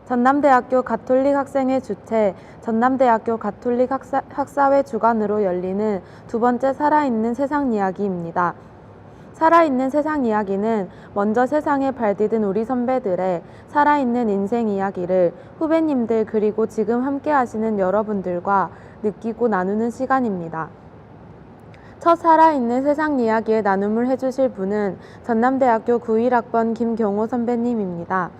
전남대학교 가톨릭 학생회 주최 전남대학교 가톨릭 학사회 주관으로 열리는 두 번째 살아있는 세상 이야기입니다. 살아있는 세상 이야기는 먼저 세상에 발디딘 우리 선배들의 살아있는 인생 이야기를 후배님들 그리고 지금 함께 하시는 여러분들과 느끼고 나누는 시간입니다. 첫 살아있는 세상 이야기의 나눔을 해주실 분은 전남대학교 91학번 김경호 선배님입니다.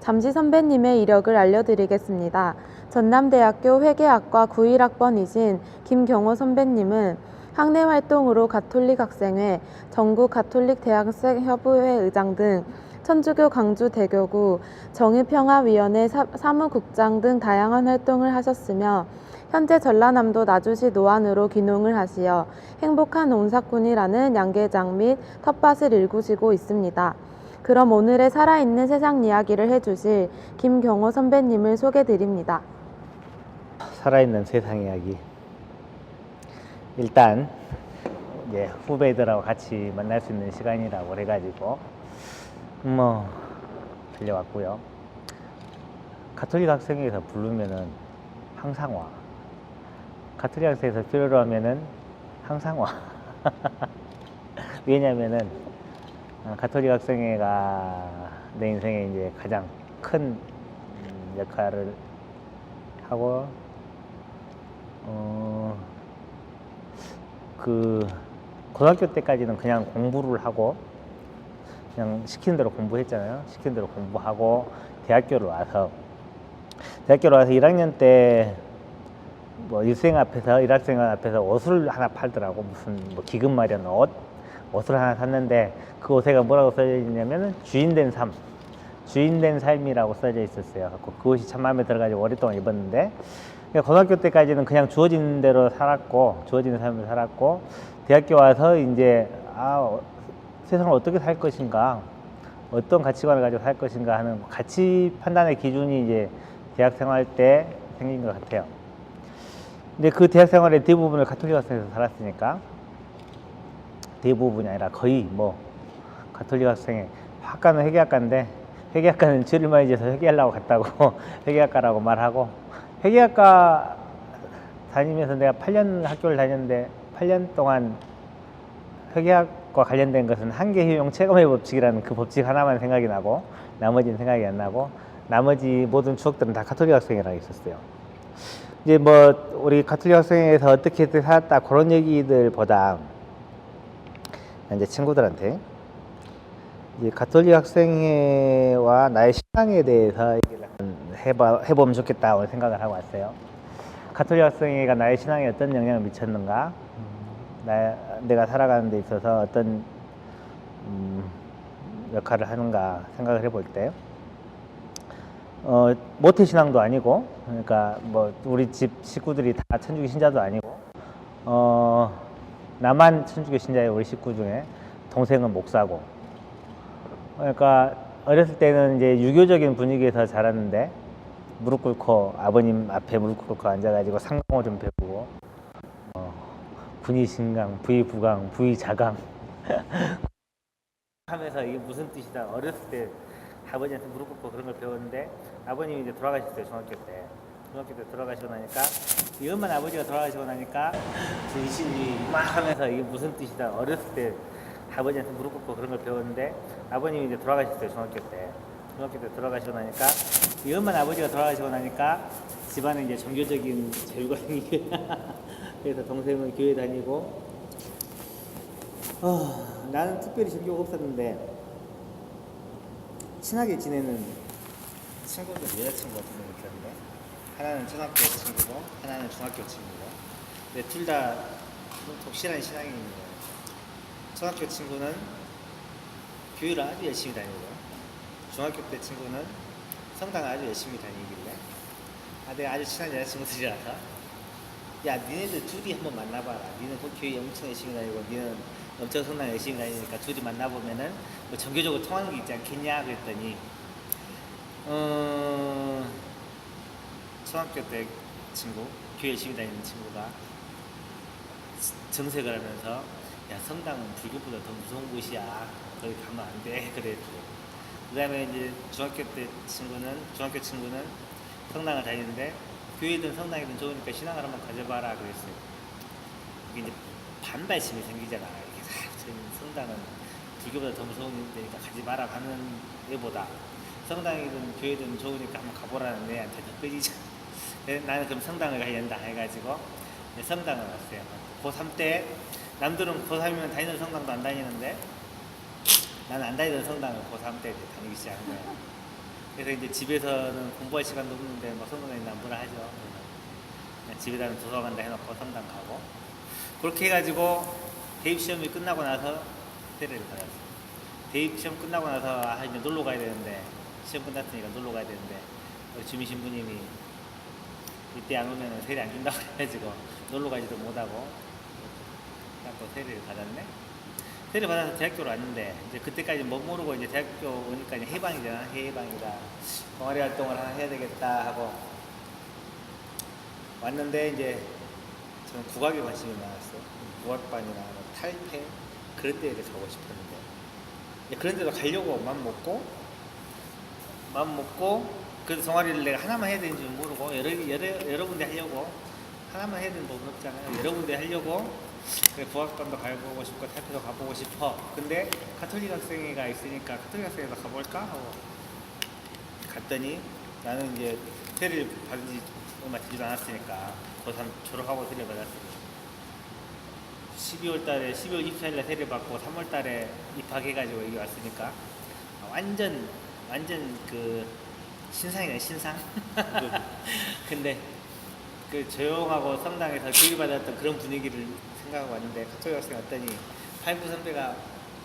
잠시 선배님의 이력을 알려드리겠습니다. 전남대학교 회계학과 91학번이신 김경호 선배님은 학내 활동으로 가톨릭 학생회, 전국 가톨릭 대학생 협의회 의장 등 천주교 강주 대교구 정의평화위원회 사무국장 등 다양한 활동을 하셨으며 현재 전라남도 나주시 노안으로 귀농을 하시어 행복한 온사꾼이라는 양계장 및 텃밭을 일구시고 있습니다. 그럼 오늘의 살아있는 세상 이야기를 해주실 김경호 선배님을 소개드립니다. 살아있는 세상 이야기. 일단 후배들하고 같이 만날 수 있는 시간이라고 해가지고 달려왔고요. 가톨릭 학생회에서 부르면은 항상 와. 가톨릭 학생회에서 필요로 하면은 항상 와. 왜냐면은 가톨릭 학생회가 내 인생에 이제 가장 큰 역할을 하고 고등학교 때까지는 그냥 공부를 하고 그냥 시키는 대로 공부했잖아요. 시키는 대로 공부하고 대학교로 와서 1학년 때 일생 앞에서 1학생 앞에서 옷을 하나 팔더라고. 무슨 기금 마련 옷을 하나 샀는데 그 옷에가 뭐라고 써져 있냐면 주인된 삶이라고 써져 있었어요. 그 옷이 참 마음에 들어가지고 오랫동안 입었는데, 고등학교 때까지는 그냥 주어진 대로 살았고, 주어진 삶을 살았고, 대학교 와서 이제 세상을 어떻게 살 것인가, 어떤 가치관을 가지고 살 것인가 하는 가치 판단의 기준이 이제 대학 생활 때 생긴 것 같아요. 근데 그 대학 생활의 대부분을 가톨릭 학생에서 살았으니까, 대부분이 아니라 거의 가톨릭 학생회, 학과는 회계학과인데 회계학과는 죄를 많이 지어서 회계하려고 갔다고 회계학과라고 말하고, 회계학과 다니면서 내가 8년 학교를 다녔는데 8년 동안 회계학과 관련된 것은 한계효용 체감의 법칙이라는 그 법칙 하나만 생각이 나고 나머지는 생각이 안 나고, 나머지 모든 추억들은 다 가톨릭 학생회라고 있었어요. 이제 우리 가톨릭 학생회에서 어떻게 살았다 그런 얘기들보다 이제 친구들한테 이제 가톨릭 학생회와 나의 신앙에 대해서 얘기를 해보면 좋겠다고 생각을 하고 왔어요. 가톨릭 학생회가 나의 신앙에 어떤 영향을 미쳤는가, 내가 살아가는 데 있어서 어떤 역할을 하는가 생각을 해볼 때, 모태신앙도 아니고, 그러니까 우리 집 식구들이 다 천주교 신자도 아니고, 나만 천주교 신자예요. 우리 식구 중에 동생은 목사고. 그러니까 어렸을 때는 이제 유교적인 분위기에서 자랐는데, 무릎 꿇고 아버님 앞에 무릎 꿇고 앉아가지고 상강호 좀 배우고, 군의신강, 부의부강, 부의자강 하면서 이게 무슨 뜻이다 어렸을 때 아버지한테 무릎 꿇고 그런 걸 배웠는데, 아버님이 이제 돌아가셨어요. 중학교 때 돌아가시고 나니까, 이 엄마 아버지가 돌아가시고 나니까 진실이 막 하면서 이게 무슨 뜻이다 어렸을 때 아버지한테 무릎 꿇고 그런 걸 배웠는데, 아버님이 이제 돌아가셨어요. 중학교 때 돌아가시고 나니까, 이 엄마 아버지가 돌아가시고 나니까 집안에 이제 종교적인 자유가 생기게 그래서 동생은 교회 다니고, 나는 특별히 종교가 없었는데 친하게 지내는 친구들, 여자친구 같은 게 있었는데, 하나는 초등학교 친구고 하나는 중학교 친구고, 근데 둘 다 독실한 신앙이 있는 거예요. 초등학교 친구는 교회를 아주 열심히 다니고, 중학교 때 친구는 성당을 아주 열심히 다니길래 내가 아주 친한 여자친구들이라서, 야 니네들 둘이 한번 만나봐라. 니는 교회 엄청 열심히 다니고 니는 엄청 성당 열심히 다니니까 둘이 만나보면은 종교적으로 통하는 게 있지 않겠냐 그랬더니, 초등학교 때 친구, 교회 열심히 다니는 친구가 정색을 하면서, 야 성당은 불교보다 더 무서운 곳이야. 거기 가면 안 돼. 그랬지. 그다음에 이제 중학교 친구는 성당을 다니는데 교회든 성당이든 좋으니까 신앙을 한번 가져봐라 그랬어요. 이게 이제 반발심이 생기잖아. 이게 성당은 불교보다 더 무서운 데니까 가지 마라 하는 애보다 성당이든 교회든 좋으니까 한번 가보라는 애한테 더 끌리잖아. 나는 그럼 성당을 가야 된다 해가지고 성당을 갔어요. 고3 때 남들은 고3이면 다니는 성당도 안 다니는데 나는 안 다니던 성당을 고3 때 다니기 시작한 거예요. 그래서 이제 집에서는 공부할 시간도 없는데 뭐 성당에 남부라 하죠. 그냥 집에다는 도서관다 해놓고 성당 가고 그렇게 해가지고 대입시험이 끝나고 나서 세례를 받았어요. 대입시험 끝나고 나서 이제 놀러 가야 되는데 시험 끝났으니까 놀러 가야 되는데 우리 주민 신부님이 이때 안 오면 세례 안 준다고 해가지고 놀러 가지도 못하고 또 세례를 받았네. 세례 받아서 대학교로 왔는데 이제 그때까지 못 모르고 이제 대학교 오니까 이제 해방이잖아. 해방이다. 동아리 활동을 하나 해야 되겠다 하고 왔는데 이제 저는 국악에 관심이 많았어요. 국악반이나 뭐 탈패 그런 데를 가고 싶었는데 그런 데도 가려고 마음 먹고 그래서 동아리를 내가 하나만 해야 되는지 모르고 여러 군데 하려고 하나만 해야 되는 법은 없잖아요. 여러 군데 하려고 그래 국악반도 가보고 싶고 탈패도 가보고 싶어. 근데 가톨릭 학생회가 있으니까 가톨릭 학생회도 가볼까 하고 갔더니 나는 이제 세례를 받은 지 얼마 되지도 않았으니까 고3 졸업하고 세례 받았어요. 12월 24일날 세례 받고 3월 달에 입학해가지고 여기 왔으니까 완전 그 신상이네 신상. 근데 그 조용하고 성당에서 교육받았던 그런 분위기를 생각하고 왔는데 가톨릭 학생 왔더니 팔부 선배가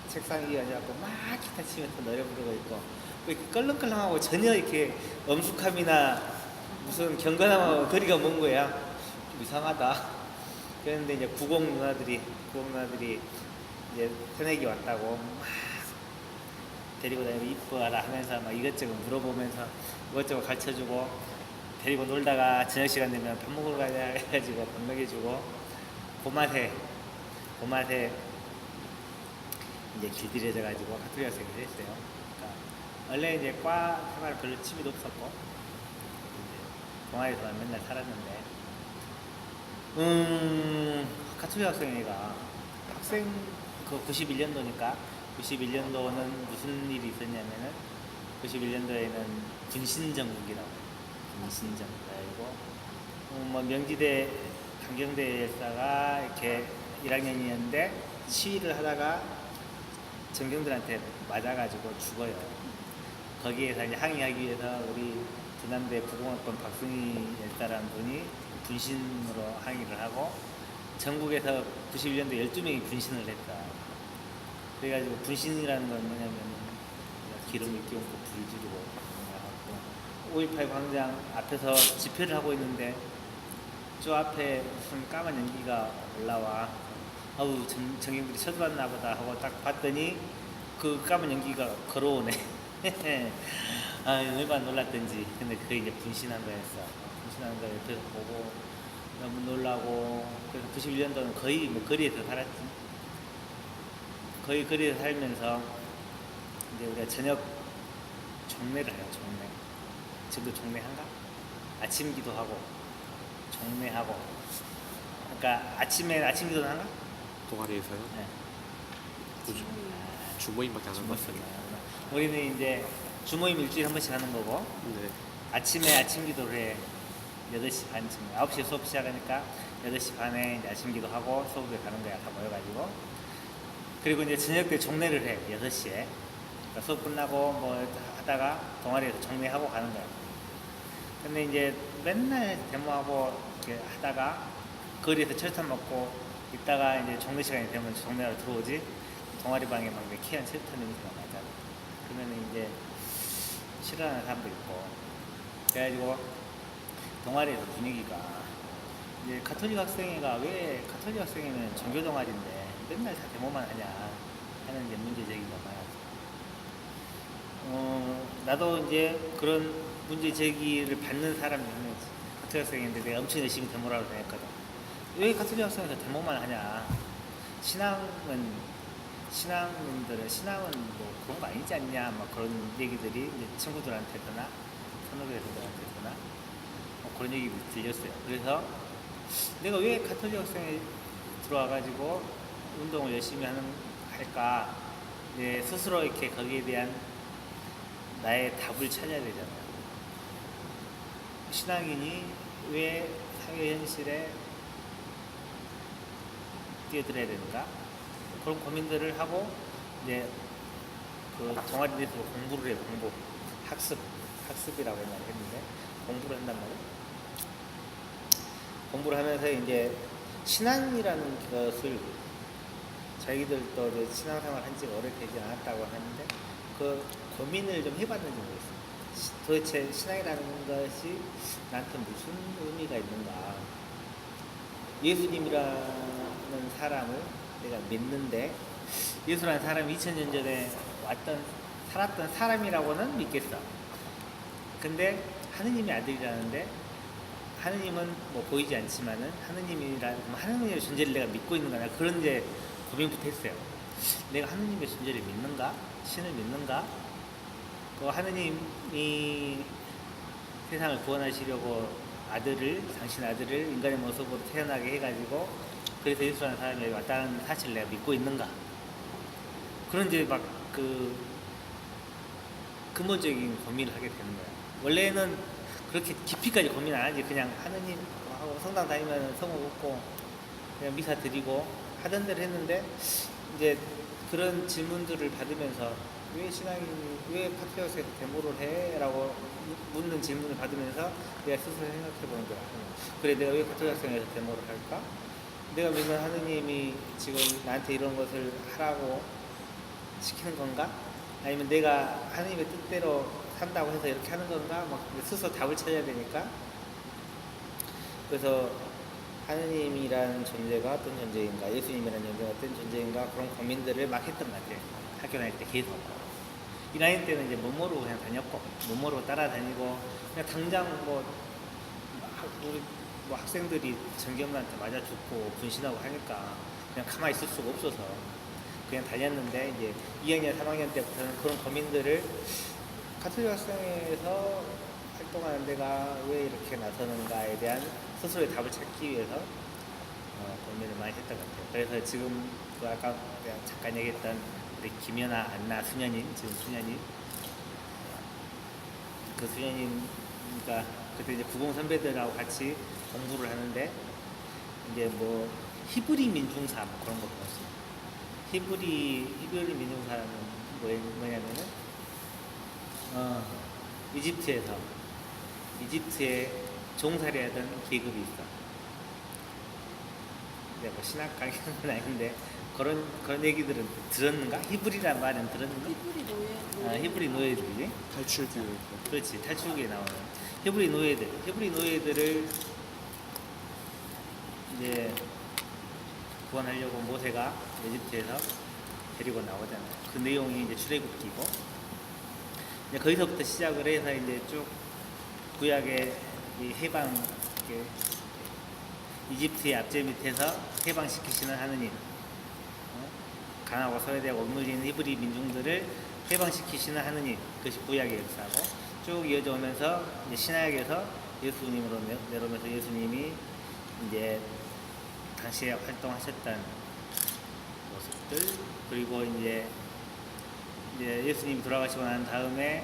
책상 위에 앉아갖고 막 기타 치면서 노래 부르고 있고 이렇게 껄렁껄렁하고 전혀 이렇게 엄숙함이나 무슨 경건함하고 거리가 먼 거야. 좀 이상하다. 그런데 이제 구공 누나들이 이제 새내기 왔다고 막 데리고 다니고 이뻐하라 하면서 막 이것저것 물어보면서 이것저것 가르쳐주고 데리고 놀다가 저녁 시간 되면 밥 먹으러 가자 해가지고 밥 먹여주고 그 맛에 이제 길들여져가지고 가톨릭 학생이 됐어요. 그러니까 원래 이제 과 생활 별로 취미도 없었고 이제 동아리에서만 맨날 살았는데 가톨릭 학생회가 학생 그 91년도니까 91년도는 무슨 일이 있었냐면은 91년도에는 군신정국이라고 군신정국이고 뭐 명지대 강경대 열사가 이렇게 1학년이었는데 시위를 하다가 전경들한테 맞아가지고 죽어요. 거기에서 이제 항의하기 위해서 우리 전남대 부공학번 박승희 열사라는 분이 분신으로 항의를 하고 전국에서 91년도 12명이 분신을 했다. 그래가지고 분신이라는 건 뭐냐면 기름을 끼얹고 불 지르고 5.18 광장 앞에서 집회를 하고 있는데 저 앞에 무슨 까만 연기가 올라와 아우 정경들이 쳐들어왔나 보다 하고 딱 봤더니 그 까만 연기가 걸어오네. 아 얼마나 놀랐던지. 근데 그게 이제 분신한 거였어. 분신하는 거 옆에서 보고 너무 놀라고 그래서 91년도는 거의 뭐 거리에서 살았지. 거의 거리에서 살면서 이제 우리가 저녁 종례를 해요. 종례. 지금도 종례한가? 아침 기도하고 종례하고. 그러니까 아침에 아침 기도는 한가? 동아리에서요? 네. 주모임밖에 안 하는 것 같아요. 우리는 이제 주모임 일주일에 한 번씩 하는 거고 네. 아침에 아침 기도를 해. 8시 반쯤 9시에 수업 시작하니까 8시 반에 이제 아침 기도하고 수업에 가는 거야. 다 모여가지고 그리고 이제 저녁 때 종례를 해. 6시에 그러니까 수업 끝나고 뭐 하다가 동아리에서 종례하고 가는 거야. 근데 이제 맨날 데모하고 이렇게 하다가 거리에서 철탑 먹고 있다가 이제 종례 시간이 되면 종례하러 들어오지. 동아리 방에 막 키한 철탑 냄새가 나잖아. 그러면 이제 싫어하는 사람도 있고 그래가지고 동아리에서 분위기가 이제 가톨릭 학생회가 왜 가톨릭 학생회는 종교 동아리인데 맨날 다 데모만 하냐 하는 이제 문제 제기가 많았어. 나도 이제 그런 문제 제기를 받는 사람이 있는 가톨릭 학생인데 내가 엄청 열심히 데모를 하러 다녔거든. 왜 가톨릭 학생회에서 데모만 하냐? 신앙인들은 신앙은 뭐 그런 거 아니지 않냐 막 그런 얘기들이 이제 친구들한테거나 선후배들한테거나 뭐 그런 얘기들이 들렸어요. 그래서 내가 왜 가톨릭 학생에 들어와가지고 운동을 열심히 할까? 내 스스로 이렇게 거기에 대한 나의 답을 찾아야 되잖아요. 신앙인이 왜 사회 현실에 뛰어들어야 되는가? 그런 고민들을 하고 이제 그 동아리에서 공부를 해요. 학습이라고 옛날에 했는데 공부를 한단 말이에요. 공부를 하면서 이제 신앙이라는 것을 자기들도 이제 신앙생활 한 지가 오래 되지 않았다고 하는데 그 고민을 좀 해봤는지 모르겠어요. 도대체 신앙이라는 것이 나한테 무슨 의미가 있는가? 예수님이라는 사람을 내가 믿는데 예수라는 사람이 2000년 전에 살았던 사람이라고는 믿겠어. 근데 하느님의 아들이라는데 하느님은 뭐 보이지 않지만은 하느님의 존재를 내가 믿고 있는 거냐 그런 이제 고민부터 했어요. 내가 하느님의 존재를 믿는가? 신을 믿는가? 그 하느님이 세상을 구원하시려고 당신 아들을 인간의 모습으로 태어나게 해가지고 그래서 예수라는 사람이 왔다는 사실을 내가 믿고 있는가? 그런 이제 막 그 근본적인 고민을 하게 되는 거야. 원래는 그렇게 깊이까지 고민 안 하지. 그냥 하느님하고 성당 다니면 성우 묻고 그냥 미사 드리고 하던 대로 했는데 이제 그런 질문들을 받으면서 왜 파트너스에서 데모를 해? 라고 묻는 질문을 받으면서 내가 스스로 생각해 보는 거야. 그래, 내가 왜 파트너스에서 데모를 할까? 내가 믿는 하느님이 지금 나한테 이런 것을 하라고 시키는 건가? 아니면 내가 하느님의 뜻대로 산다고 해서 이렇게 하는 건가? 막 스스로 답을 찾아야 되니까. 그래서 하느님이라는 존재가 어떤 존재인가, 예수님이라는 존재가 어떤 존재인가 그런 고민들을 막 했던 것 같아요. 학교 다닐 때 계속. 1학년 때는 이제 못 모르고 그냥 다녔고, 못 모르고 따라다니고, 그냥 당장 우리 학생들이 전교문한테 맞아 죽고 분신하고 하니까 그냥 가만히 있을 수가 없어서 그냥 다녔는데 이제 2학년, 3학년 때부터는 그런 고민들을 가톨릭 학생회에서 활동하는 데가 왜 이렇게 나서는가에 대한 스스로의 답을 찾기 위해서 고민을 많이 했던 것 같아요. 그래서 지금 그 아까 내가 잠깐 얘기했던 우리 김연아, 안나, 수녀님, 지금 수녀님 그 수녀님과 그때 이제 구공 선배들하고 같이 공부를 하는데 이제 뭐 히브리 민중사 뭐 그런 거 배웠어요. 히브리 민중사는 뭐냐면은 이집트에 종살이하던 계급이 있어. 내가 뭐 신학 강의는 아닌데 그런 얘기들은 들었는가? 히브리란 말은 들었는가? 히브리 노예들이지. 탈출기. 그렇지, 탈출기에 나오는 히브리 노예들을 이제 구원하려고 모세가 이집트에서 데리고 나오잖아요. 그 내용이 이제 출애굽기고 이제 거기서부터 시작을 해서 이제 쭉 구약의 이 해방 이집트의 압제 밑에서 해방시키시는 하느님, 가나안과 소외되고 억눌리는 히브리 민중들을 해방시키시는 하느님, 그것이 구약의 역사고 쭉 이어져 오면서 이제 신약에서 예수님으로 내려오면서 예수님이 이제 당시에 활동하셨던 모습들, 그리고 이제 예수님이 돌아가시고 난 다음에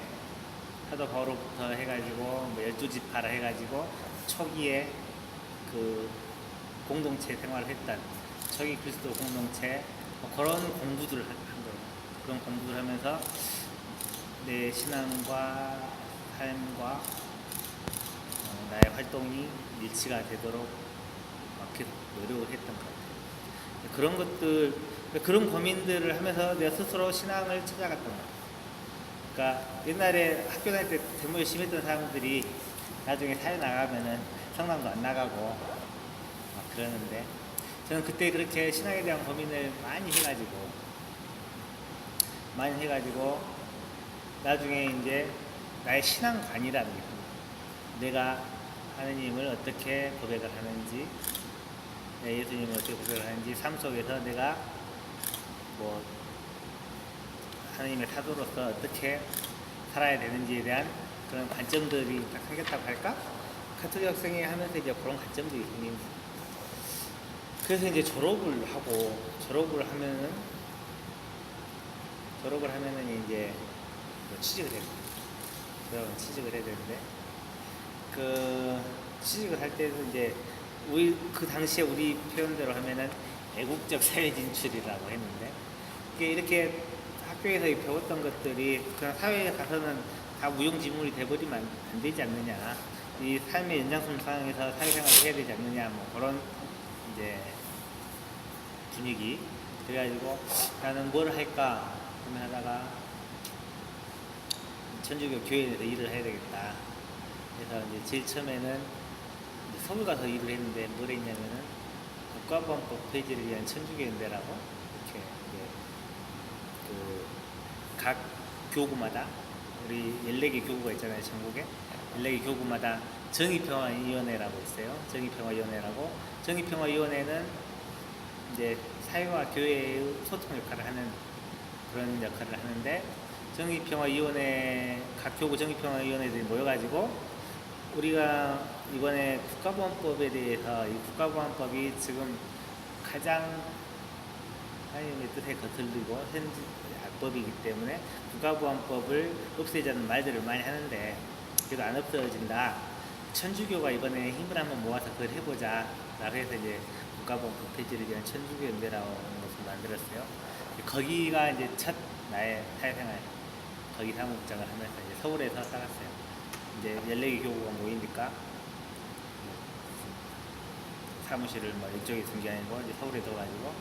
사도 바울로부터 해가지고 뭐 12지파라 해가지고 초기에 그 공동체 생활을 했던 초기 그리스도 공동체 뭐 그런 공부들을 한 거예요. 그런 공부를 하면서 내 신앙과 삶과 나의 활동이 일치가 되도록 계속 노력을 했던 것 같아요. 그런 것들, 그런 고민들을 하면서 내가 스스로 신앙을 찾아갔던 것 같아요. 그러니까 옛날에 학교 다닐 때 데모 열심히 했던 사람들이 나중에 사회 나가면은 성당도 안 나가고 막 그러는데 저는 그때 그렇게 신앙에 대한 고민을 많이 해가지고 나중에 이제 나의 신앙관이라는 게 내가 하느님을 어떻게 고백을 하는지, 예수님을 어떻게 고백을 하는지, 삶 속에서 내가 뭐 하나님의 사도로서 어떻게 살아야 되는지에 대한 그런 관점들이 딱 생겼다고 할까? 가톨릭 학생이 하면서 이제 그런 관점들이 생긴. 그래서 이제 졸업을 하면은 이제 뭐 취직을 해요. 그러면 취직을 해야 되는데 그 취직을 할 때는 이제 우리 그 당시에 우리 표현대로 하면은 애국적 사회 진출이라고 했는데 이게 이렇게 학교에서 배웠던 것들이 그냥 사회에 가서는 다 무용지물이 돼버리면 안 되지 않느냐. 이 삶의 연장선 상황에서 사회생활을 해야 되지 않느냐. 뭐 그런 이제 분위기. 그래가지고 나는 뭘 할까 고민하다가 천주교 교회에서 일을 해야 되겠다. 그래서 이제 제일 처음에는 이제 서울 가서 일을 했는데 뭘 했냐면은 국가보안법 폐지를 위한 천주교연대라고 이렇게 그 각 교구마다 우리 14개 교구가 있잖아요, 전국에. 14개 교구마다 정의평화위원회라고 있어요. 정의평화위원회는 이제 사회와 교회의 소통 역할을 하는 그런 역할을 하는데 정의평화위원회, 각 교구 정의평화위원회들이 모여가지고 우리가 이번에 국가보안법에 대해서 이 국가보안법이 지금 가장 하나님의 뜻에 거슬리고 악법이기 때문에 국가보안법을 없애자는 말들을 많이 하는데 그래도 안 없어진다. 천주교가 이번에 힘을 한번 모아서 그걸 해보자 라고 해서 이제 국가보안법 폐지를 위한 천주교연대라는 것을 만들었어요. 거기가 이제 첫 나의 사회생활 거기 사무국장을 하면서 이제 서울에서 살았어요. 이제 14개 교구가 모이니까 사무실을 뭐 이쪽에 있는 게 아니고 이제 서울에 둬가지고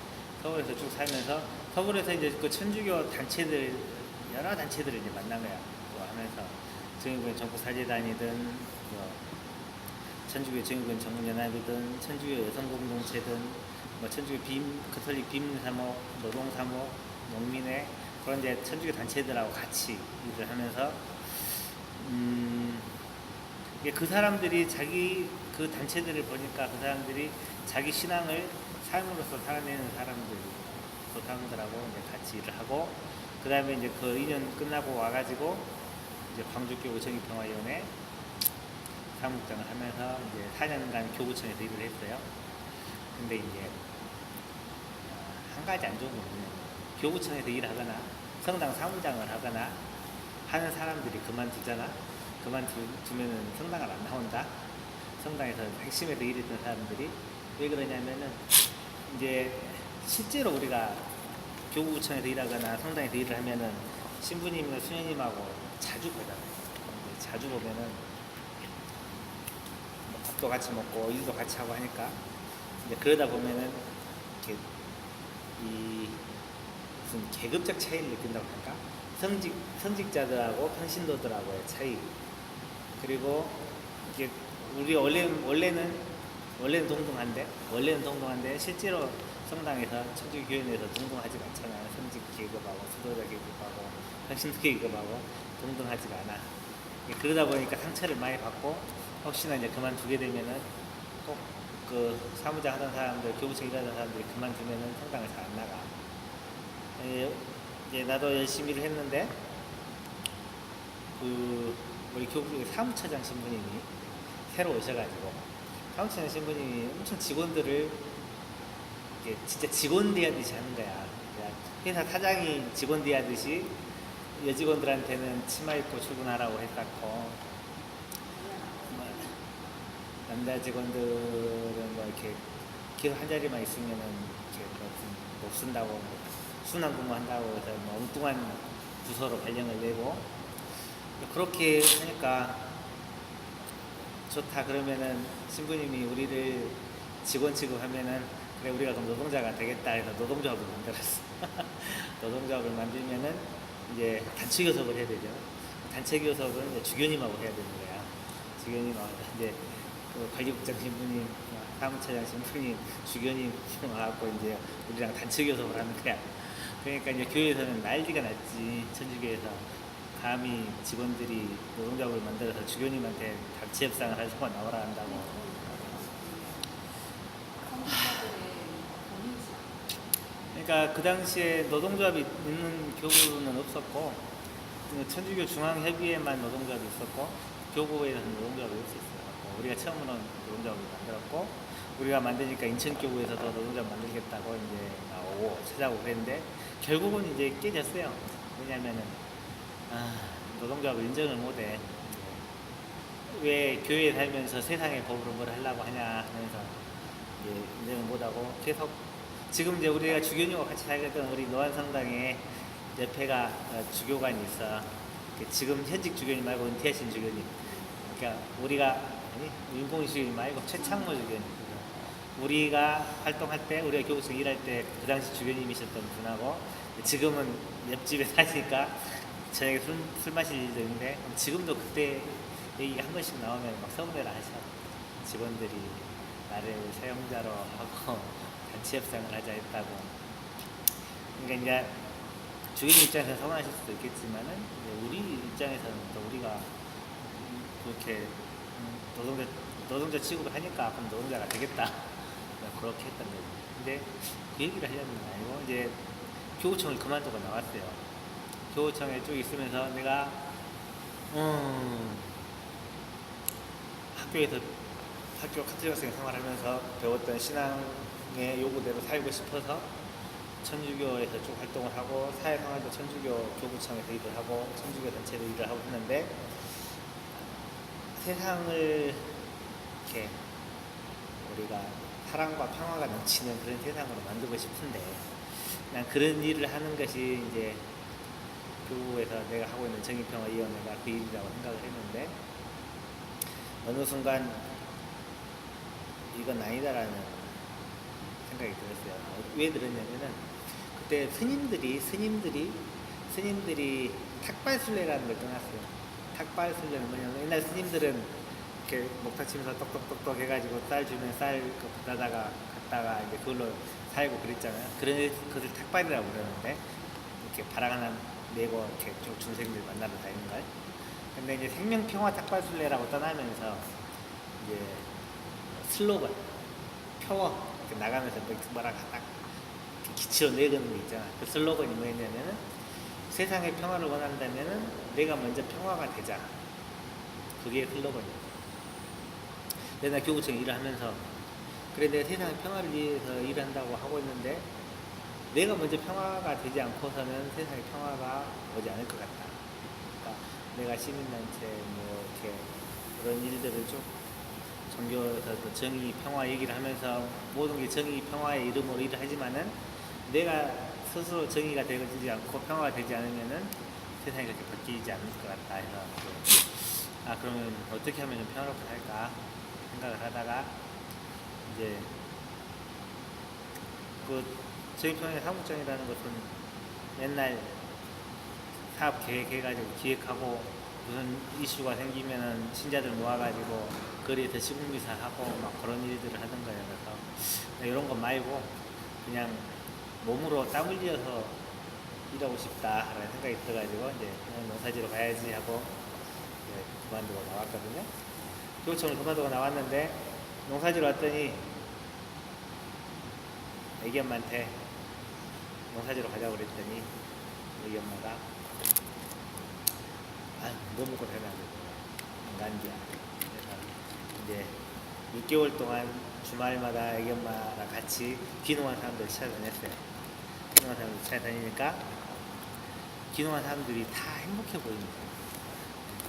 서울에서 쭉 살면서 서울에서 이제 그 천주교 단체들 여러 단체들을 이제 만난 거야. 그거 하면서 정의군 전국사재단이든 뭐 천주교 정의군 전국연합이든 천주교 여성공동체든 뭐 천주교 가톨릭 비민사목, 노동사목, 농민회 그런 이제 천주교 단체들하고 같이 일을 하면서 그 사람들이 자기 그 단체들을 보니까 그 사람들이 자기 신앙을 삶으로서 살아내는 그 사람들하고 이제 같이 일을 하고 그 다음에 이제 그 2년 끝나고 와가지고 이제 광주교구 정의평화위원회 사무국장을 하면서 이제 4년간 교구청에서 일을 했어요. 근데 이제 한 가지 안 좋은 건 뭐냐면 교구청에서 일하거나 성당 사무장을 하거나 하는 사람들이 그만두잖아. 그만두면은 성당을 안 나온다. 성당에서 핵심에서 일했던 사람들이 왜 그러냐면은 이제 실제로 우리가 교구청에서 일하거나 성당에서 일을 하면은 신부님이나 수녀님하고 자주 보잖아요. 자주 보면은 뭐 밥도 같이 먹고 일도 같이 하고 하니까 이제 그러다 보면은 이렇게 이 무슨 계급적 차이를 느낀다고 할까? 성직자들하고 평신도들하고의 차이. 그리고 이게 우리 원래는 동등한데 실제로 성당에서 천주교 교회에서 동등하지가 않잖아요. 성직 계급하고 수도자 계급하고 평신도 계급하고 동등하지가 않아. 그러다 보니까 상처를 많이 받고 혹시나 이제 그만두게 되면은 꼭 그 사무장 하던 사람들, 교구청 일하던 사람들이 그만두면은 성당을 잘 안 나가. 이제 나도 열심히 일을 했는데 그 우리 교구 사무처장 신부님이 새로 오셔가지고 사무처장 신부님이 엄청 직원들을 이게 진짜 직원 대하듯이 하는 거야. 회사 사장이 직원 대하듯이 여직원들한테는 치마 입고 출근하라고 했었고 남자 직원들은 뭐 이렇게 계속 한 자리만 있으면은 이렇게 못 쓴다고 순환 근무한다고 해서 뭐 엉뚱한 부서로 발령을 내고 그렇게 하니까 좋다. 그러면은 신부님이 우리를 직원 취급하면은 그래 우리가 그럼 노동자가 되겠다 해서 노동조합을 만들었어. 노동조합을 만들면은 이제 단체 교섭을 해야 되죠. 단체 교섭은 이제 주교님하고 해야 되는 거야. 주교님하고 이제 그 관리국장 신부님, 사무처장 신부님, 주교님 와갖고 이제 우리랑 단체 교섭을 하는 거야. 그러니까 이제 교회에서는 난리가 났지. 천주교에서 감히 직원들이 노동조합을 만들어서 주교님한테 단체 협상을 할 수가 나오라 한다고. 그러니까 그 당시에 노동조합이 있는 교구는 없었고 천주교 중앙협의회만 노동조합이 있었고 교구에서는 노동조합이 없었어요. 우리가 처음으로 노동조합을 만들었고 우리가 만드니까 인천교구에서도 노동조합 만들겠다고 이제 나오고 찾아오고 그랬는데 결국은 이제 깨졌어요. 왜냐면은 노동조합을 인정을 못해. 왜 교회에 살면서 세상의 법으로 뭘 하려고 하냐 하면서 이제 인정을 못하고 계속 지금 이제 우리가 주교님과 같이 살던 우리 노안성당에 옆에가 주교관이 있어. 지금 현직 주교님 말고 은퇴하신 주교님. 그러니까 우리가 윤봉희 주교님 말고 최창모 주교님. 우리가 활동할 때 우리가 교구청 일할 때 그 당시 주교님이셨던 분하고 지금은 옆집에 사시니까 저녁에 술 마실 일도 있는데 지금도 그때 얘기 한 번씩 나오면 막 서운해라 하셔. 직원들이 나를 사용자로 하고 단체 협상을 하자 했다고. 그러니까 이제 주교님 입장에서 서운하실 수도 있겠지만은 우리 입장에서는 또 우리가 그렇게 노동자 취급을 하니까 그럼 노동자가 되겠다. 그렇게 했던 거예요. 근데 그 얘기를 하려는 건 아니고 이제 교구청을 그만두고 나왔어요. 교구청에 쭉 있으면서 내가 학교 카톨릭학생 생활하면서 배웠던 신앙의 요구대로 살고 싶어서 천주교에서 쭉 활동을 하고 사회생활도 천주교 교구청에서 일을 하고 천주교 단체로 일을 하고 했는데 세상을 이렇게 우리가 사랑과 평화가 넘치는 그런 세상으로 만들고 싶은데 난 그런 일을 하는 것이 이제 교구에서 내가 하고 있는 정의평화위원회가 그 일이라고 생각을 했는데 어느 순간 이건 아니다라는 생각이 들었어요. 왜 들었냐면은 그때 스님들이 탁발순례라는 걸 떠났어요. 탁발순례는 뭐냐면 옛날 스님들은 이렇게 목탁 치면서 똑똑똑똑 해가지고 쌀 주면 쌀 받아다가 갔다가 이제 그걸로 살고 그랬잖아요. 그런 것을 탁발이라고 그러는데 이렇게 바람 하나 내고 이렇게 쭉 중생들 만나러 다니는 걸. 근데 이제 생명평화 탁발순례라고 떠나면서 이제 슬로건 평화 이렇게 나가면서 뭐라가 딱 기치어 내거는 게 있잖아. 그 슬로건이 뭐였냐면은 세상의 평화를 원한다면은 내가 먼저 평화가 되자. 그게 슬로건이야. 내가 교구청 일을 하면서 그래 내가 세상의 평화를 위해서 일한다고 하고 있는데 내가 먼저 평화가 되지 않고서는 세상의 평화가 오지 않을 것 같다. 그러니까 내가 시민단체 뭐 이렇게 그런 일들을 쭉 종교에서도 정의 평화 얘기를 하면서 모든 게 정의 평화의 이름으로 일을 하지만은 내가 스스로 정의가 되지 않고 평화가 되지 않으면은 세상이 그렇게 바뀌지 않을 것 같다 해서 그러면 어떻게 하면 좀 평화롭게 할까 생각을 하다가 이제 그 정의평화의 사무장이라는 것은 맨날 사업 계획해가지고 기획하고 무슨 이슈가 생기면은 신자들 모아가지고 거리에서 시국미사 하고 막 그런 일들을 하던 거예요. 그래서 이런 거 말고 그냥 몸으로 땀 흘려서 일하고 싶다라는 생각이 들어가지고 이제 농사지로 가야지 하고 이제 그만두고 나왔거든요. 교구청을 그만두고 나왔는데 농사지로 왔더니 애기 엄마한테 농사지로 가자고 그랬더니 애기 엄마가 뭐 먹고 살냐고 안 간디야. 그래서 이제 6개월 동안 주말마다 애기 엄마랑 같이 귀농한 사람들 찾아다녔어요. 귀농한 사람들 찾아다니니까 귀농한 사람들이 다 행복해 보이는 거예요.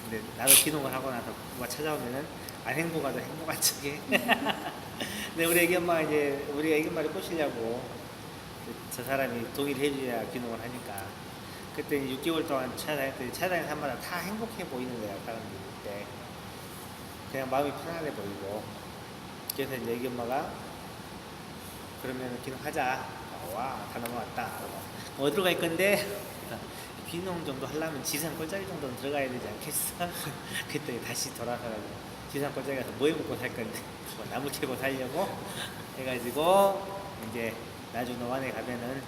근데 나도 귀농을 하고 나서 누가 찾아오면은 안 행복하다 행복한 척해. 근데 우리 애기 엄마가 이제 우리 애기 엄마를 꼬시려고 저 사람이 동의를 해줘야 귀농을 하니까 그때 6개월 동안 찾아다녔더니 찾아다니는 사람마다 다 행복해 보이는 거야. 사람들이 그때 그냥 마음이 편안해 보이고 그래서 이제 애기 엄마가 그러면 귀농하자. 와, 다 넘어왔다. 어디로 갈 건데? 귀농 정도 하려면 지상 꼴짜기 정도는 들어가야 되지 않겠어? 그때 다시 돌아가가지고 지상 꼴짜기 가서 뭐 해먹고 살 건데 뭐 나무 캐고 살려고 해가지고 이제 나중 노안에 가면은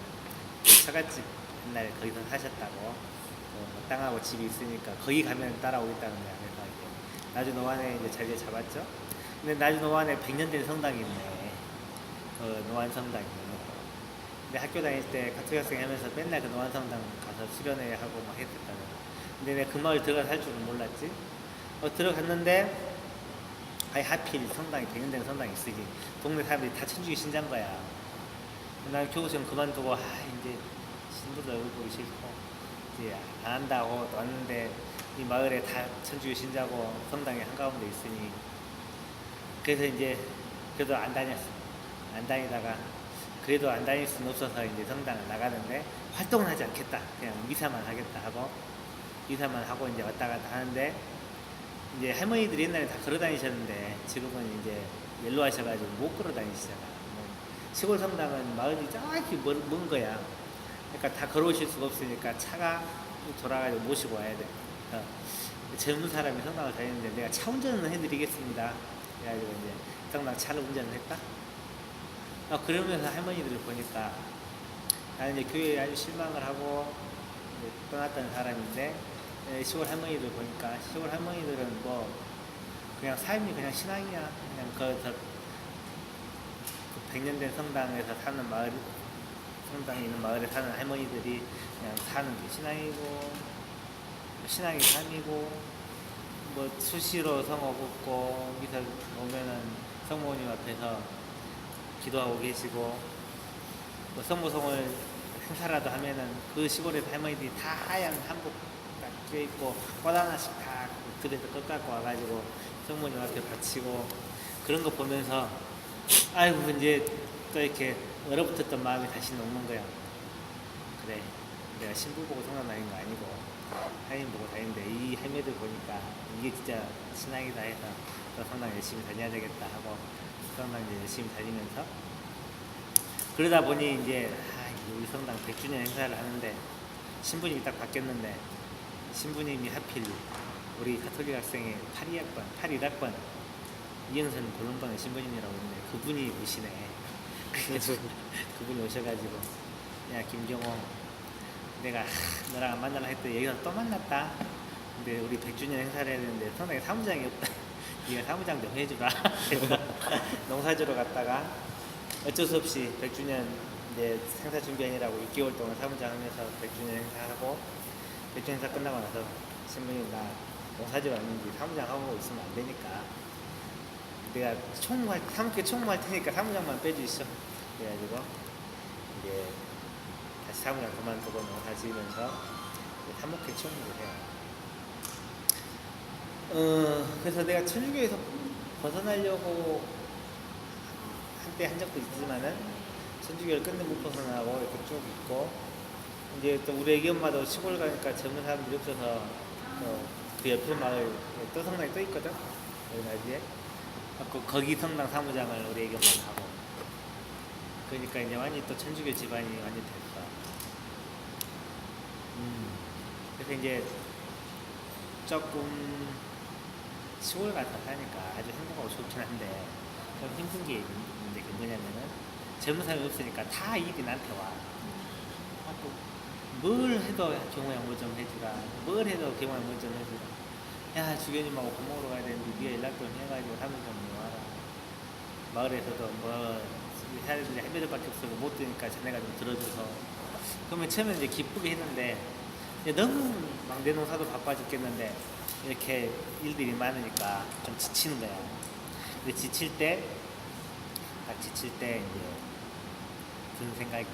처갓집 옛날에 거기서 사셨다고 땅하고 집이 있으니까 거기 가면 따라오겠다는 거야. 그래서 이제 나중 노안에 이제 자리를 잡았죠. 근데 나중 노안에 100년 된 성당이 있네. 노안 성당이. 근데 학교 다닐 때 가톨릭 학생 하면서 맨날 그 노안성당 가서 수련회 하고 막 했었잖아. 근데 내가 그 마을 들어가서 할 줄은 몰랐지. 들어갔는데 아예 하필 성당이 백년된 성당이 있으니 동네 사람들이 다 천주교 신자인 거야. 난 교우생 그만두고 이제 신부들 얼굴 보기 싫고 이제 안 한다고 왔는데 이 마을에 다 천주교 신자고 성당이 한가운데 있으니 그래서 이제 그래도 안 다녔어. 안 다니다가 그래도 안 다닐 수는 없어서 이제 성당을 나가는데 활동은 하지 않겠다. 그냥 미사만 하겠다 하고 미사만 하고 이제 왔다 갔다 하는데 이제 할머니들이 옛날에 다 걸어 다니셨는데 지금은 이제 옐로 하셔가지고 못 걸어 다니시잖아. 시골 성당은 마을이 저기 먼 거야. 그러니까 다 걸어오실 수가 없으니까 차가 돌아가지고 모시고 와야 돼. 젊은 사람이 성당을 다니는데 내가 차 운전을 해드리겠습니다. 그래가지고 이제 성당 차를 운전을 했다. 그러면서 할머니들을 보니까 나는 이제 교회에 아주 실망을 하고 이제 떠났던 사람인데 시골 할머니들 보니까 시골 할머니들은 뭐 그냥 삶이 그냥 신앙이야. 그냥 그 100년 된 성당에서 사는 마을, 성당에 있는 마을에 사는 할머니들이 그냥 사는 게 신앙이고 신앙이 삶이고 뭐 수시로 성호 붓고 미사 오면은 성모님 앞에서 기도하고 계시고 뭐 성모성을 행사라도 하면은 그 시골에서 할머니들이 다 하얀 한복 딱 껴입고 꽃 하나씩 다 들에서 꺾 갖고 와가지고 성모님 앞에 바치고 그런 거 보면서 아이고 이제 또 이렇게 얼어붙었던 마음이 다시 녹는 거야. 그래 내가 신부 보고 성당 다닌 거 아니고 하나님 보고 다니는데 이 할매들 보니까 이게 진짜 신앙이다 해서 또 성당 열심히 다녀야 되겠다 하고 성당 이제 열심히 다니면서 그러다 보니 이제 우리 성당 100주년 행사를 하는데 신부님이 딱 바뀌었는데 신부님이 하필 우리 가톨릭 학생의 81학번 이영선 골룸방의 신부님이라고 있는데 그분이 오시네. 그래서 그분이 오셔가지고 야 김경호 내가 너랑 안 만나려 했더니 여기서 또 만났다. 근데 우리 100주년 행사를 해야 되는데 성당에 사무장이 없다. 네가 사무장 좀 해주라. 농사지러 갔다가 어쩔 수 없이 100주년 이제 행사 준비하느라고 6개월 동안 사무장 하면서 100주년 행사하고 100주년 행사 끝나고 나서 신부님 나 농사지러 왔는데 사무장 하고 있으면 안 되니까 내가 사무회 총무할 테니까 사무장만 빼주시죠. 그래가지고 이제 다시 사무장 그만두고 농사 지으면서 사목회 총무를 해요. 그래서 내가 천주교에서 벗어나려고 한때 한 적도 있지만은 천주교를 끝내 못 벗어나고 이렇게 쭉 있고 이제 또 우리 애기 엄마도 시골 가니까 젊은 사람들이 없어서 그 옆에 마을 또 성당이 또 있거든. 여기 나지에 거기 성당 사무장을 우리 애기 엄마가 하고 그러니까 이제 완전히 또 천주교 집안이 완전 됐어. 그래서 이제 조금 시골 가서 사니까 아주 행복하고 좋긴 한데 좀 힘든 게 있는데 그 뭐냐면은 젊은 사람이 없으니까 다 일이 나한테 와. 뭘 해도 경호야 뭐 좀 해주라. 뭘 해도 경호야 뭐 좀 해주라. 야 주교님하고 밥 먹으러 가야 되는데 네가 연락 좀 해가지고 하면 좀 와라. 마을에서도 뭐 사람들이 할매들밖에 없어서 못 드니까 자네가 좀 들어줘서 그러면 처음에 이제 기쁘게 했는데 이제 너무 막 내 농사도 바빠 죽겠는데 이렇게 일들이 많으니까 좀 지치는 거야. 근데 지칠 때 이제 드는 생각이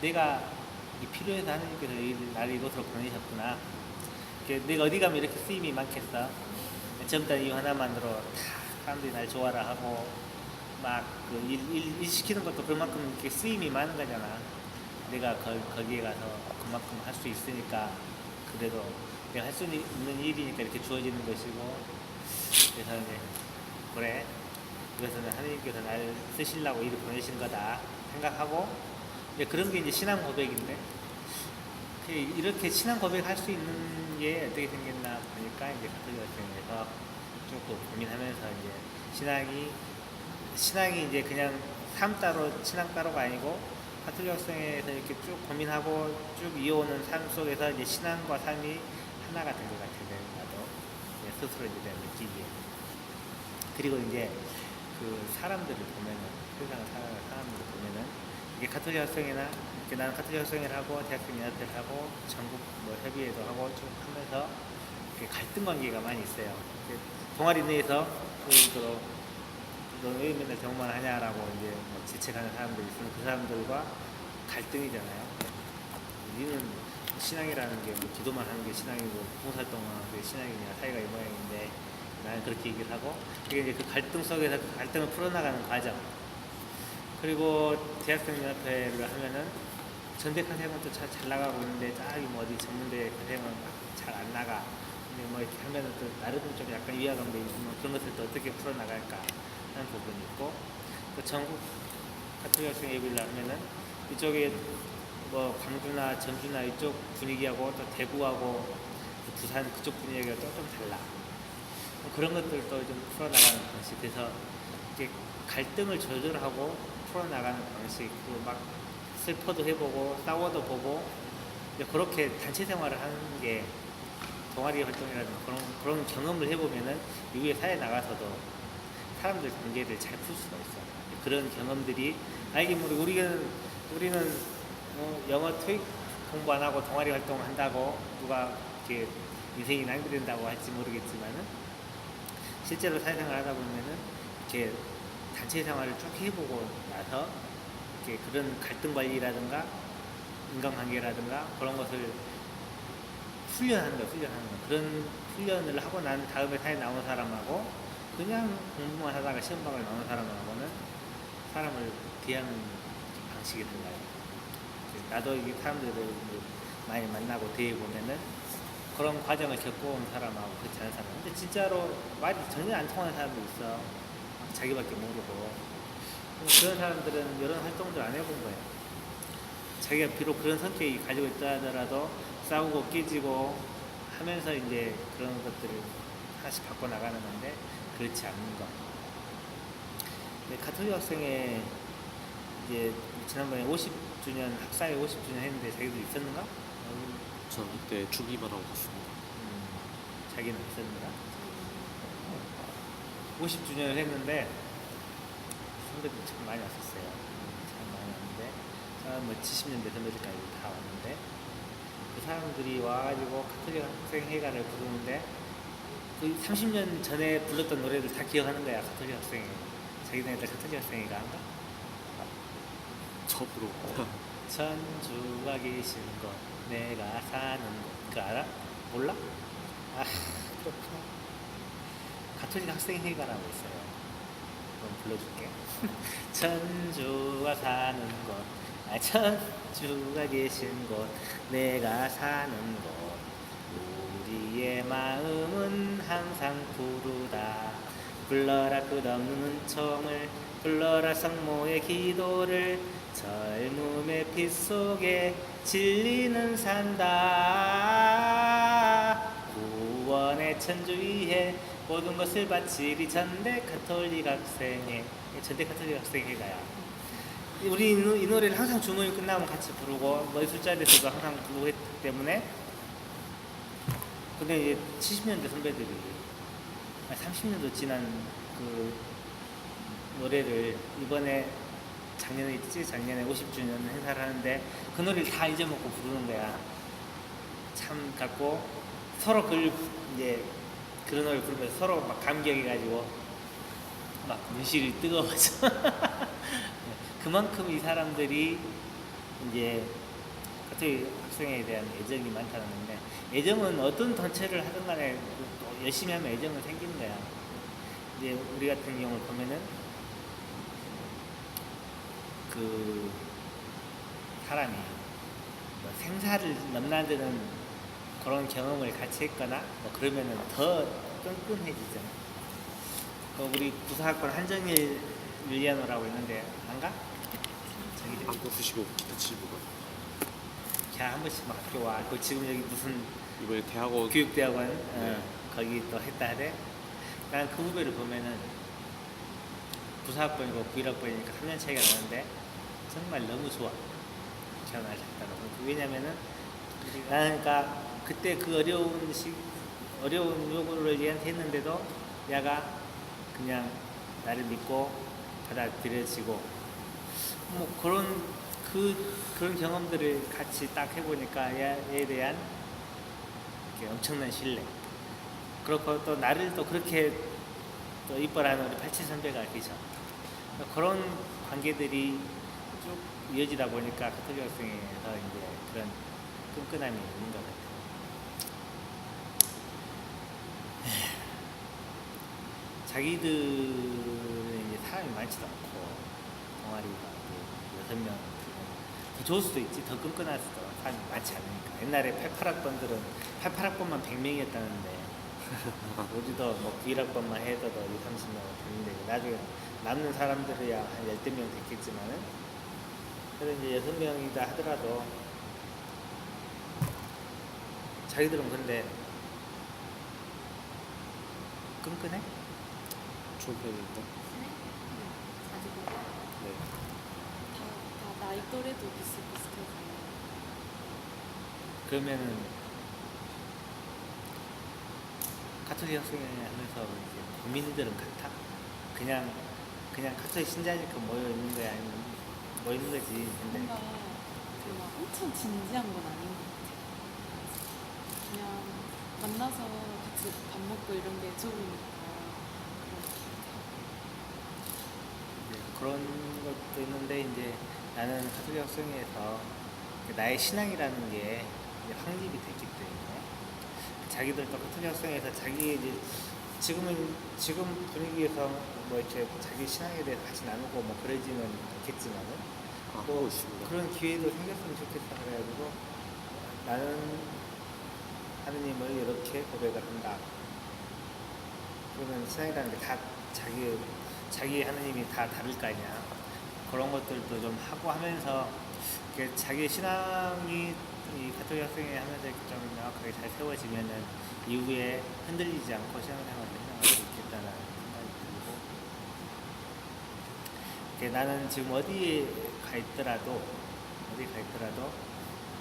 내가 필요해서 하나님께서 나를 이곳으로 보내셨구나. 내가 어디 가면 이렇게 쓰임이 많겠어. 젊다 이유 하나만으로 다 사람들이 날 좋아라 하고 막 그 일 시키는 것도 그만큼 이렇게 쓰임이 많은 거잖아. 내가 거기에 가서 그만큼 할 수 있으니까 그래도 내가 할 수 있는 일이니까 이렇게 주어지는 것이고 그래서 이제 그래 이것은 하나님께서 나를 쓰시려고 일을 보내신 거다 생각하고 이제 그런 게 이제 신앙 고백인데 이렇게 신앙 고백할 수 있는 게 어떻게 생겼나 보니까 이제 가톨릭 학생에서 조금 고민하면서 이제 신앙이 이제 그냥 삶 따로 신앙 따로가 아니고 가톨릭 학생에서 이렇게 쭉 고민하고 쭉 이어오는 삶 속에서 이제 신앙과 삶이 하나가 된 것 같은데 나도 스스로 이제 느끼기에 그리고 이제 그 사람들을 보면은 세상을 살아가는 사람들 보면은 이게 가톨릭 학생회나 이렇게 나는 가톨릭 학생회를 하고 대학생 연합회를 하고 전국 뭐 협의회도 하고 쭉 하면서 이렇게 갈등 관계가 많이 있어요. 이렇게 동아리 내에서 예를 들어 너 왜 맨날 경만 하냐라고 이제 뭐 지책하는 사람들이 있으면 그 사람들과 갈등이잖아요. 니는 신앙이라는 게 뭐 기도만 하는 게 신앙이고 봉사활동만 하는 게 신앙이냐 사이가 이 모양인데 나는 그렇게 얘기를 하고 이게 이제 그 갈등 속에서 그 갈등을 풀어나가는 과정. 그리고 대학생 연합회를 하면은 전대 컨셉은 또 잘 나가고 있는데 저기 뭐 어디 전문대 컨셉은 잘 안 나가. 근데 뭐 이렇게 하면은 또 나름 좀 약간 위화감도 있고 뭐 그런 것을 또 어떻게 풀어나갈까 하는 부분이 있고 또 전국 가톨릭 학생 예비를 하면은 이쪽에 뭐 광주나 전주나 이쪽 분위기하고 또 대구하고 부산 그쪽 분위기가 좀 달라. 그런 것들도 좀 풀어나가는 방식. 그래서 이렇게 갈등을 조절하고 풀어나가는 방식. 그리고 막 슬퍼도 해보고 싸워도 보고 이제 그렇게 단체 생활을 하는 게 동아리 활동이라든가 그런 경험을 해보면은 이후에 사회에 나가서도 사람들 관계를 잘 풀 수가 있어. 그런 경험들이 이게 뭐 우리는 영어 토익 공부 안 하고 동아리 활동 한다고 누가 이렇게 인생이 낭비된다고 할지 모르겠지만은 실제로 사회생활 하다 보면은 이렇게 단체 생활을 쭉 해보고 나서 이렇게 그런 갈등 관리라든가 인간관계라든가 그런 것을 훈련하는 거. 그런 훈련을 하고 난 다음에 사회에 나온 사람하고 그냥 공부만 하다가 시험방을 나온 사람하고는 사람을 대하는 방식이 달라요. 나도 이게 사람들을 많이 만나고 대해보면은 그런 과정을 겪어온 사람하고 그렇지 않은 사람. 근데 진짜로 말이 전혀 안 통하는 사람도 있어. 자기밖에 모르고. 그런 사람들은 이런 활동들 안 해본 거예요. 자기가 비록 그런 성격이 가지고 있다 하더라도 싸우고 깨지고 하면서 이제 그런 것들을 하나씩 바꿔나가는 건데 그렇지 않는 거. 가톨릭 학생회 이제 지난번에 50주년 학사회 50주년 했는데 자기도 있었는가? 저 그때 주기만 하고 갔습니다. 자기는 있었는가? 50주년을 했는데 선배들 참 많이 왔었어요. 참 많이 왔는데 뭐 70년대 선배들까지 다 왔는데 그 사람들이 와가지고 가톨릭 학생회관을 부르는데 그 30년 전에 불렀던 노래들 다 기억하는 거야. 가톨릭 학생회. 자기네들 가톨릭 학생회가 한가? 저으로 천주가 계신 곳 내가 사는 곳 그거 알아? 몰라? 아 그렇구나. 가톨릭 학생회관하고 있어요. 그럼 불러줄게. 천주가 사는 곳 천주가 계신 곳 내가 사는 곳 우리의 마음은 항상 부르다 불러라 끝없는 은총을 불러라 성모의 기도를 젊음의 빛 속에 진리는 산다 구원의 천주 위에 모든 것을 바치리 전대 가톨릭 학생회 가야. 우리 이 노래를 항상 주모임 끝나면 같이 부르고 너희 술자리에서도 항상 부르고 했기 때문에 근데 이제 70년대 선배들이 30년도 지난 그 노래를 이번에 작년에 50주년 행사를 하는데 그 노래를 다 잊어먹고 부르는 거야. 참 갖고 서로 이제 그런 노래 부르면서 서로 막 감격해가지고 막 눈시울이 뜨거워져. 그만큼 이 사람들이 이제 가톨릭 학생에 대한 애정이 많다는 건데 애정은 어떤 단체를 하든 간에 열심히 하면 애정은 생기는 거야. 이제 우리 같은 경우를 보면은 그 사람이 뭐 생사를 넘나드는 그런 경험을 같이 했거나 뭐 그러면은 더 끈끈해지잖아. 우리 부사학번 한정일 윌리아노라고 있는데 안 가? 저기 안고 쓰시고 기타 치부가 걔 한 번씩 막 학교 와. 그 지금 여기 무슨 이번에 대학원 교육대학원 네. 거기 또 했다 하대. 난 그 후배를 보면은 부사학번이고 91학번이니까 3년 차이가 나는데 정말 너무 좋아. 걔가 날 잡다가. 왜냐면은 나는 그러니까 그때 그 어려운 요구를 얘한테 했는데도 얘가 그냥 나를 믿고 받아들여지고 뭐 그런 경험들을 같이 딱 해보니까 얘에 대한 이렇게 엄청난 신뢰. 그렇고 또 나를 또 그렇게 또 이뻐하는 우리 87 선배가 계셔. 그런 관계들이 쭉 이어지다 보니까 가톨릭 학생에서 이제 그런 끈끈함이 있는 것 같아요. 자기들은 이제 사람이 많지도 않고 동아리가 6명 더 좋을 수도 있지, 더 끈끈할 수도. 사람이 많지 않으니까. 옛날에 88학번들은 88학번만 100명이었다는데 우리도 뭐 91학번만 해도 30명 됐는데 나중에 남는 사람들이야 한 10명 됐겠지만은 그래도 이제 6명이다 하더라도 자기들은 근데 끈끈해? 좋은 편인데. 자주 보고 네. 다 나이 또래도 비슷비슷해서 그러면은 가톨릭 학생회 하면서 이제 국민들은 같아? 그냥 가톨릭 신자니까 모여 있는 거야, 아니면 모여 있는 거지. 근데 뭔가 그막 엄청 진지한 건 아닌 것 같아요. 그냥 만나서 같이 밥 먹고 이런 게 좋으니까 그런 것도 있는데 이제 나는 가톨릭 학생회에서 나의 신앙이라는 게 이제 확립이 됐기 때문에 자기들도 가톨릭 학생회에서 자기 이제 지금 분위기에서 뭐 이렇게 자기 신앙에 대해서 같이 나누고 뭐 그러지는 않겠지만은 뭐 하고 있습니다. 그런 기회도 생겼으면 좋겠다 그래가지고 나는 하느님을 이렇게 고백을 한다. 그러면 신앙이라는 게 다 자기 하느님이 다 다를 거 아니야. 그런 것들도 좀 하고 하면서 자기 신앙이 이 가톨릭 학생회 하면서 이렇게 좀 명확하게 잘 세워지면은 이후에 흔들리지 않고 신앙생활을 해나갈 수 있겠다는 생각이 들고, 나는 지금 어디에 가 있더라도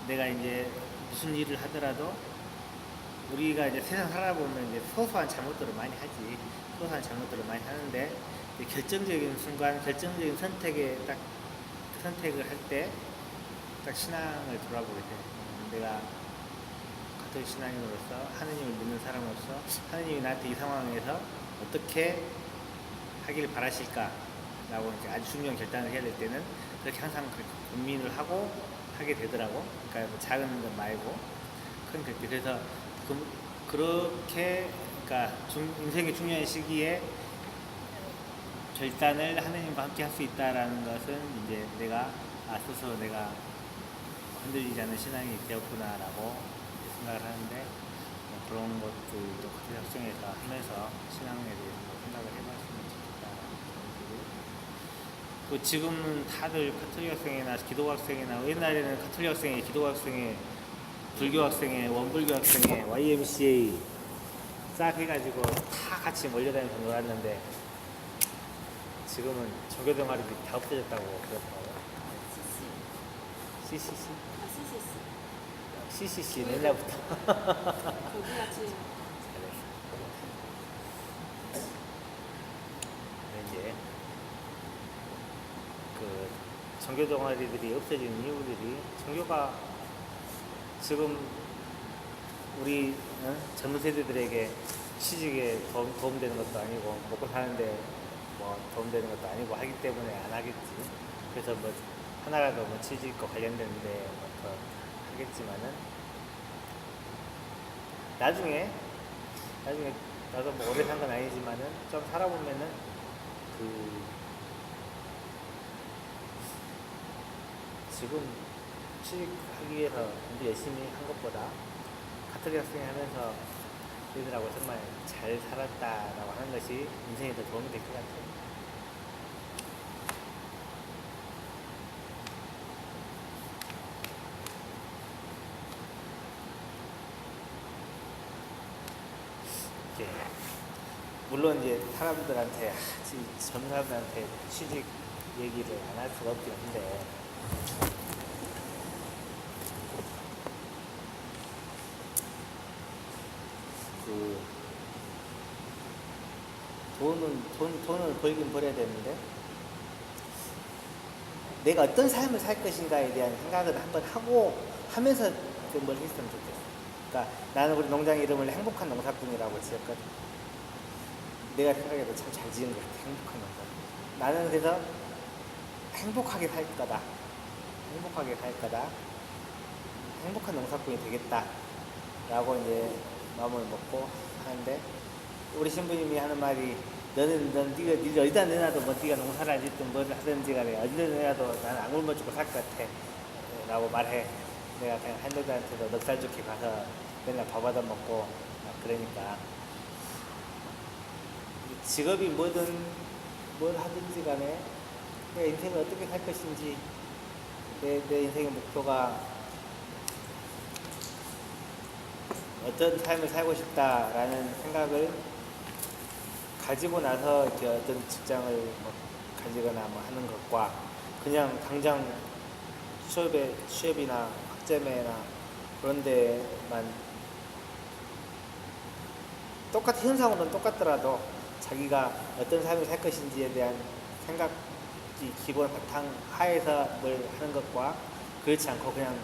내가 이제 무슨 일을 하더라도 우리가 이제 세상 살아보면 이제 소소한 잘못들을 많이 하지. 소소한 잘못들을 많이 하는데 결정적인 순간, 결정적인 선택을 할 때 딱 신앙을 돌아보게 돼. 내가 가톨릭 신앙인으로서 하느님을 믿는 사람으로서 하느님이 나한테 이 상황에서 어떻게 하길 바라실까라고 이제 아주 중요한 결단을 해야 될 때는 그렇게 항상 그렇게 고민을 하고 하게 되더라고. 그러니까 뭐 작은 것 말고 큰 결정. 그래서 그렇게 그러니까 인생의 중요한 시기에 결단을 하느님과 함께 할 수 있다라는 것은 이제 내가 스스로 내가 흔들리지 않는 신앙이 되었구나라고 생각을 하는데, 뭐 그런 것들도 가톨릭 학생회에서 하면서 신앙에 대해서 생각을 해봤으면 좋겠다. 그 지금은 다들 가톨릭 학생회나 기독 학생회나 옛날에는 가톨릭 학생회, 기독 학생회, 불교 학생회, 원불교 학생회, YMCA 싹 해가지고 다 같이 몰려다니면서 놀았는데 지금은 종교 동아리들이 다 없어졌다고 그렇더라고요. CCC? CCC 옛날부터. 거기같이 이제 그 종교 동아리들이 없어지는 이유들이 종교가 지금 우리 젊은 세대들에게 취직에 도움되는 것도 아니고 먹고 사는데 뭐 도움되는 것도 아니고 하기 때문에 안 하겠지. 그래서 뭐 하나라도 뭐 취직과 관련되는데 더 하겠지만은 나중에 나도 뭐 오래 산 건 아니지만은 좀 살아보면은 지금 취직하기 위해서 이제 열심히 한 것보다 가톨릭 학생회 하면서 얘들하고 정말 잘 살았다라고 하는 것이 인생에 더 도움이 될 것 같아요. 물론 이제 사람들한테 젊은 사람들한테 취직 얘기를 안 할 수가 없긴 한데 돈을 벌긴 벌어야 되는데 내가 어떤 삶을 살 것인가에 대한 생각을 한번 하고 하면서 뭘 했으면 좋겠어. 그러니까 나는 우리 농장 이름을 행복한 농사꾼이라고 지었거든. 내가 생각해도 참 잘 지은 것 같아. 행복한 농사꾼. 나는 그래서 행복하게 살 거다. 행복하게 살 거다. 행복한 농사꾼이 되겠다. 라고 이제 마음을 먹고 하는데, 우리 신부님이 하는 말이, 네가 어디다 내놔도 뭐 네가 농사를 짓든 뭘 하든지 간에 어디다 내놔도 나는 안 굶어 죽고 살 것 같아. 라고 말해. 내가 그냥 한여자한테도 넉살 좋게 가서 맨날 밥 얻어 먹고 막 그러니까. 직업이 뭐든 뭘 하든지 간에 내 인생을 어떻게 살 것인지, 내 인생의 목표가 어떤 삶을 살고 싶다라는 생각을 가지고 나서 이렇게 어떤 직장을 뭐 가지거나 뭐 하는 것과 그냥 당장 취업이나 학점에나 그런 데만 현상으로는 똑같더라도 자기가 어떤 삶을 살 것인지에 대한 생각이 기본 바탕 하에서 뭘 하는 것과 그렇지 않고 그냥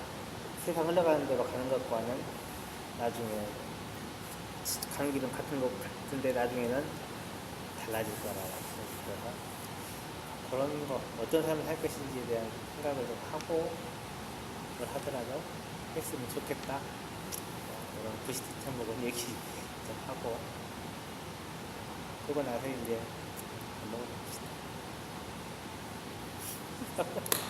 세상 흘러가는 대로 가는 것과는 나중에 가는 길은 같은 것 같은데 나중에는 달라질 거라고 생각해서 그런 거 어떤 삶을 살 것인지에 대한 생각을 좀 하고 뭘 하더라도 했으면 좋겠다. 이런 부시티 먹은 얘기 좀 하고 그러고 나서 이제 밥 먹어봅시다.